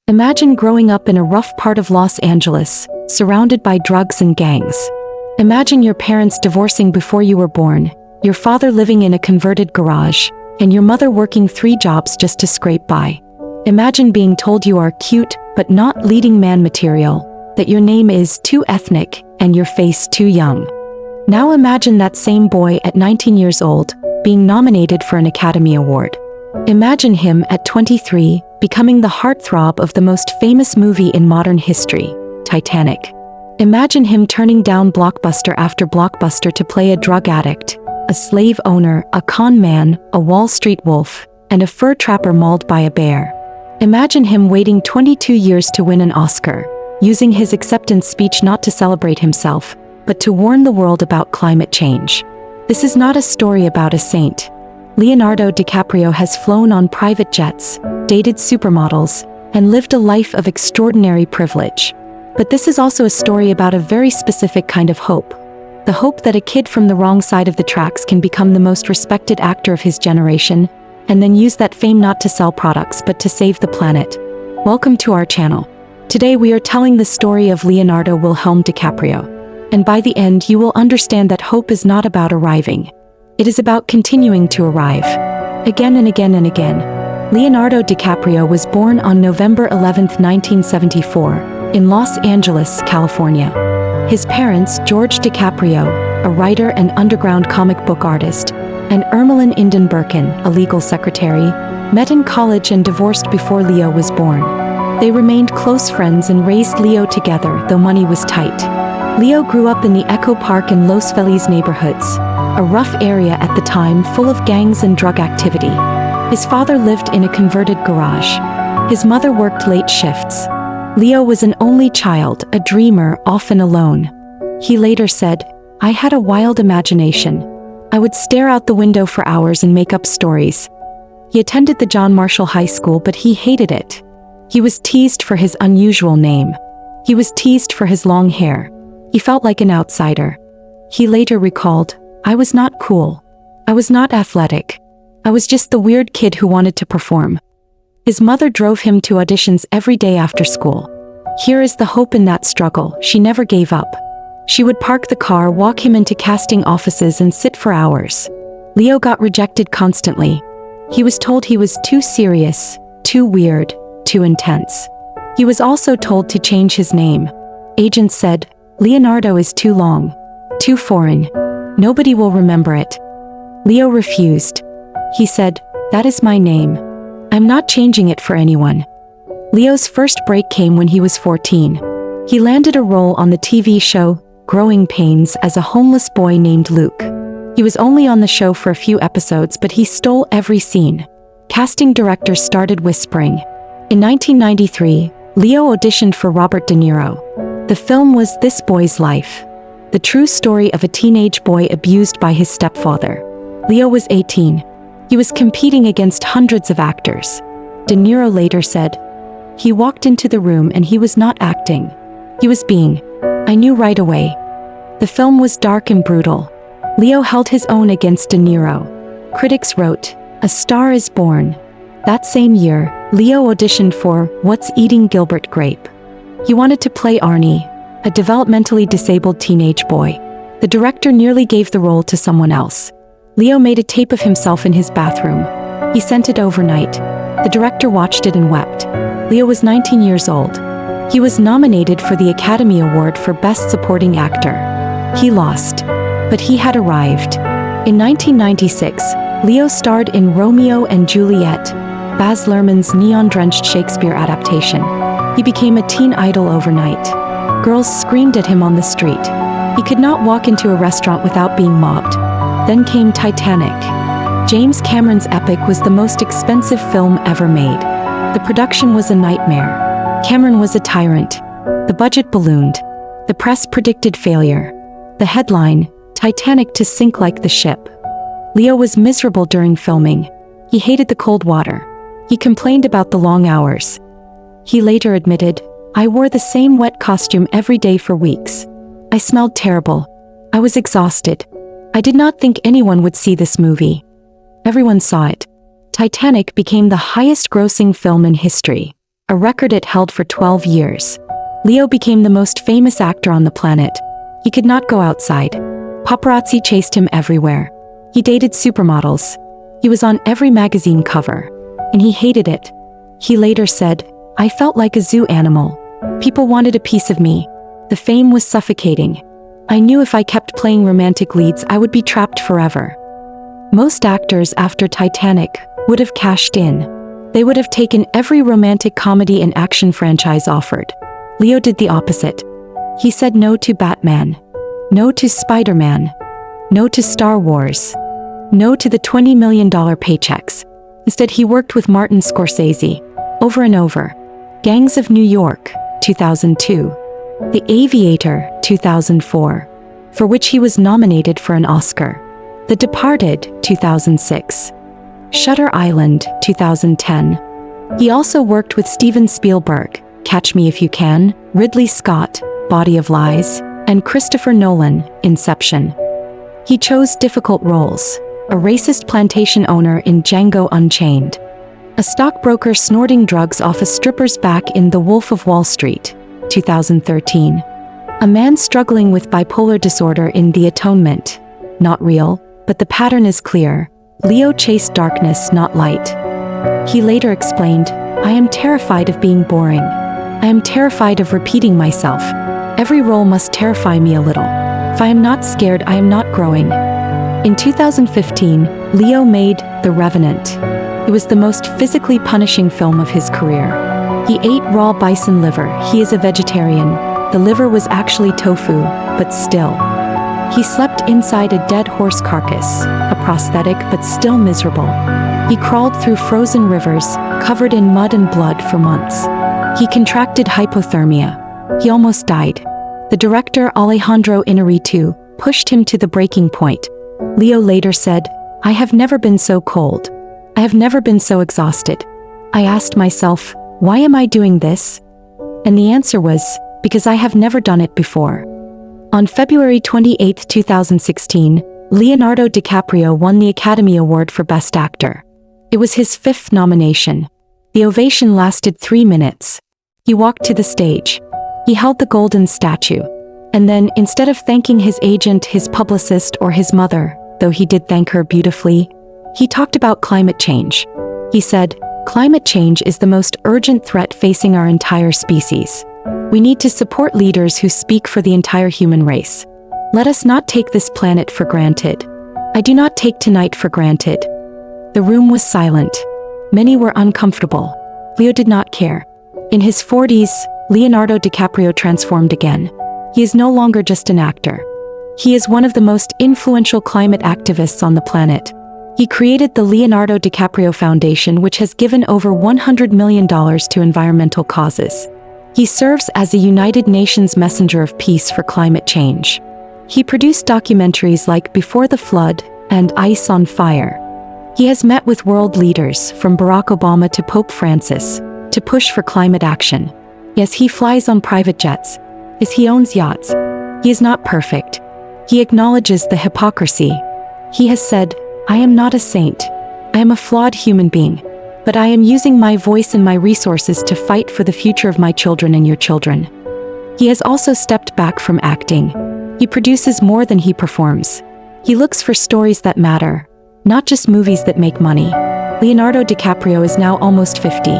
Imagine growing up in a rough part of Los Angeles, surrounded by drugs and gangs. Imagine your parents divorcing before you were born, your father living in a converted garage, and your mother working 3 jobs just to scrape by. Imagine being told you are cute, but not leading man material, that your name is too ethnic, and your face too young. Now imagine that same boy at 19 years old, being nominated for an Academy Award. Imagine him at 23, becoming the heartthrob of the most famous movie in modern history, Titanic. Imagine him turning down blockbuster after blockbuster to play a drug addict, a slave owner, a con man, a Wall Street wolf, and a fur trapper mauled by a bear. Imagine him waiting 22 years to win an Oscar, using his acceptance speech not to celebrate himself, but to warn the world about climate change. This is not a story about a saint. Leonardo DiCaprio has flown on private jets, dated supermodels, and lived a life of extraordinary privilege. But this is also a story about a very specific kind of hope. The hope that a kid from the wrong side of the tracks can become the most respected actor of his generation, and then use that fame not to sell products but to save the planet. Welcome to our channel. Today we are telling the story of Leonardo Wilhelm DiCaprio. And by the end you will understand that hope is not about arriving. It is about continuing to arrive. Again and again and again. Leonardo DiCaprio was born on November 11, 1974, in Los Angeles, California. His parents, George DiCaprio, a writer and underground comic book artist, and Ermeline Inden Birkin, a legal secretary, met in college and divorced before Leo was born. They remained close friends and raised Leo together, though money was tight. Leo grew up in the Echo Park and Los Feliz neighborhoods, a rough area at the time full of gangs and drug activity. His father lived in a converted garage. His mother worked late shifts. Leo was an only child, a dreamer, often alone. He later said, "I had a wild imagination. I would stare out the window for hours and make up stories." He attended the John Marshall High School, but he hated it. He was teased for his unusual name. He was teased for his long hair. He felt like an outsider. He later recalled, "I was not cool. I was not athletic. I was just the weird kid who wanted to perform." His mother drove him to auditions every day after school. Here is the hope in that struggle. She never gave up. She would park the car, walk him into casting offices, and sit for hours. Leo got rejected constantly. He was told he was too serious, too weird, too intense. He was also told to change his name. Agents said, "Leonardo is too long, too foreign. Nobody will remember it." Leo refused. He said, "That is my name. I'm not changing it for anyone." Leo's first break came when he was 14. He landed a role on the TV show Growing Pains as a homeless boy named Luke. He was only on the show for a few episodes, but he stole every scene. Casting directors started whispering. In 1993, Leo auditioned for Robert De Niro. The film was This Boy's Life, the true story of a teenage boy abused by his stepfather. Leo was 18. He was competing against hundreds of actors. De Niro later said, "He walked into the room and he was not acting. He was being. I knew right away." The film was dark and brutal. Leo held his own against De Niro. Critics wrote, "A Star is Born." That same year, Leo auditioned for What's Eating Gilbert Grape. He wanted to play Arnie, a developmentally disabled teenage boy. The director nearly gave the role to someone else. Leo made a tape of himself in his bathroom. He sent it overnight. The director watched it and wept. Leo was 19 years old. He was nominated for the Academy Award for Best Supporting Actor. He lost. But he had arrived. In 1996, Leo starred in Romeo and Juliet, Baz Luhrmann's neon-drenched Shakespeare adaptation. He became a teen idol overnight. Girls screamed at him on the street. He could not walk into a restaurant without being mobbed. Then came Titanic. James Cameron's epic was the most expensive film ever made. The production was a nightmare. Cameron was a tyrant. The budget ballooned. The press predicted failure. The headline, "Titanic to sink like the ship." Leo was miserable during filming. He hated the cold water. He complained about the long hours. He later admitted, "I wore the same wet costume every day for weeks. I smelled terrible. I was exhausted. I did not think anyone would see this movie." Everyone saw it. Titanic became the highest-grossing film in history. a record it held for 12 years. Leo became the most famous actor on the planet. He could not go outside. Paparazzi chased him everywhere. He dated supermodels. He was on every magazine cover. And he hated it. He later said, "I felt like a zoo animal. People wanted a piece of me. The fame was suffocating. I knew if I kept playing romantic leads, I would be trapped forever." Most actors after Titanic would have cashed in. They would have taken every romantic comedy and action franchise offered. Leo did the opposite. He said no to Batman, no to Spider-Man, no to Star Wars, no to the $20 million paychecks. Instead, he worked with Martin Scorsese, over and over. Gangs of New York, 2002. The Aviator, 2004, for which he was nominated for an Oscar. The Departed, 2006. Shutter Island, 2010. He also worked with Steven Spielberg, Catch Me If You Can, Ridley Scott, Body of Lies, and Christopher Nolan, Inception. He chose difficult roles: a racist plantation owner in Django Unchained, a stockbroker snorting drugs off a stripper's back in The Wolf of Wall Street, 2013, a man struggling with bipolar disorder in The Atonement. Not real, but the pattern is clear. Leo chased darkness, not light. He later explained, "I am terrified of being boring. I am terrified of repeating myself. Every role must terrify me a little. If I am not scared, I am not growing." In 2015, Leo made The Revenant. It was the most physically punishing film of his career. He ate raw bison liver. He is a vegetarian. The liver was actually tofu, but still. He slept inside a dead horse carcass, a prosthetic but still miserable. He crawled through frozen rivers, covered in mud and blood for months. He contracted hypothermia. He almost died. The director Alejandro Inarritu pushed him to the breaking point. Leo later said, "I have never been so cold. I have never been so exhausted. I asked myself, why am I doing this? And the answer was, because I have never done it before." On February 28, 2016, Leonardo DiCaprio won the Academy Award for Best Actor. It was his 5th nomination. The ovation lasted 3 minutes. He walked to the stage. He held the golden statue. And then, instead of thanking his agent, his publicist, or his mother, though he did thank her beautifully, he talked about climate change. He said, "Climate change is the most urgent threat facing our entire species. We need to support leaders who speak for the entire human race. Let us not take this planet for granted. I do not take tonight for granted." The room was silent. Many were uncomfortable. Leo did not care. In his 40s, Leonardo DiCaprio transformed again. He is no longer just an actor. He is one of the most influential climate activists on the planet. He created the Leonardo DiCaprio Foundation, which has given over $100 million to environmental causes. He serves as a United Nations messenger of peace for climate change. He produced documentaries like Before the Flood and Ice on Fire. He has met with world leaders, from Barack Obama to Pope Francis, to push for climate action. Yes, he flies on private jets. Yes, he owns yachts. He is not perfect. He acknowledges the hypocrisy. He has said, "I am not a saint. I am a flawed human being. But I am using my voice and my resources to fight for the future of my children and your children." He has also stepped back from acting. He produces more than he performs. He looks for stories that matter, not just movies that make money. Leonardo DiCaprio is now almost 50.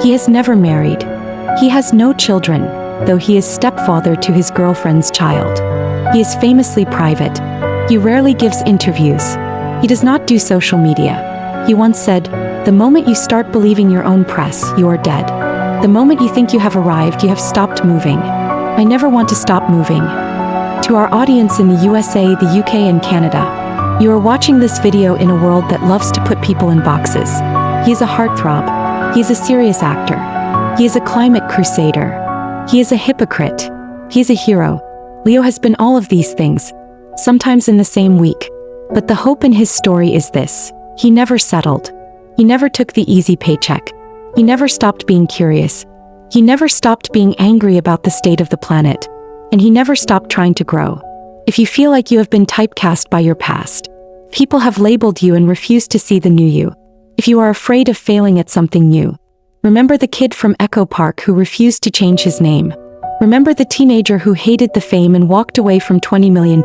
He has never married. He has no children, though he is stepfather to his girlfriend's child. He is famously private. He rarely gives interviews. He does not do social media. He once said, "The moment you start believing your own press, you are dead. The moment you think you have arrived, you have stopped moving." I never want to stop moving. To our audience in the USA, the UK, and Canada, you are watching this video in a world that loves to put people in boxes. He is a heartthrob. He is a serious actor. He is a climate crusader. He is a hypocrite. He is a hero. Leo has been all of these things, sometimes in the same week. But the hope in his story is this: he never settled. He never took the easy paycheck. He never stopped being curious. He never stopped being angry about the state of the planet. And he never stopped trying to grow. If you feel like you have been typecast by your past, people have labeled you and refused to see the new you, if you are afraid of failing at something new, Remember the kid from Echo Park who refused to change his name. Remember the teenager who hated the fame and walked away from $20 million.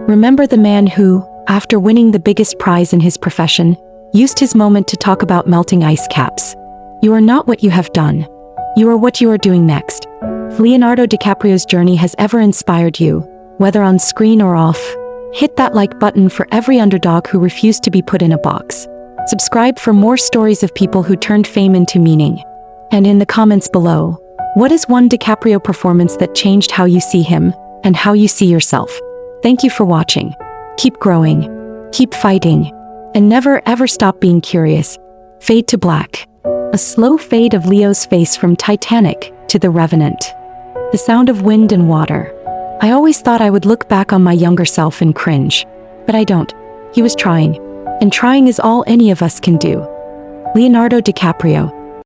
Remember the man who, after winning the biggest prize in his profession, used his moment to talk about melting ice caps. You are not what you have done. You are what you are doing next. If Leonardo DiCaprio's journey has ever inspired you, whether on screen or off, hit that like button for every underdog who refused to be put in a box. Subscribe for more stories of people who turned fame into meaning. And in the comments below, what is one DiCaprio performance that changed how you see him and how you see yourself? Thank you for watching. Keep growing, keep fighting, and never ever stop being curious. Fade to black. A slow fade of Leo's face from Titanic to the Revenant. The sound of wind and water. I always thought I would look back on my younger self and cringe. But I don't. He was trying. And trying is all any of us can do. Leonardo DiCaprio,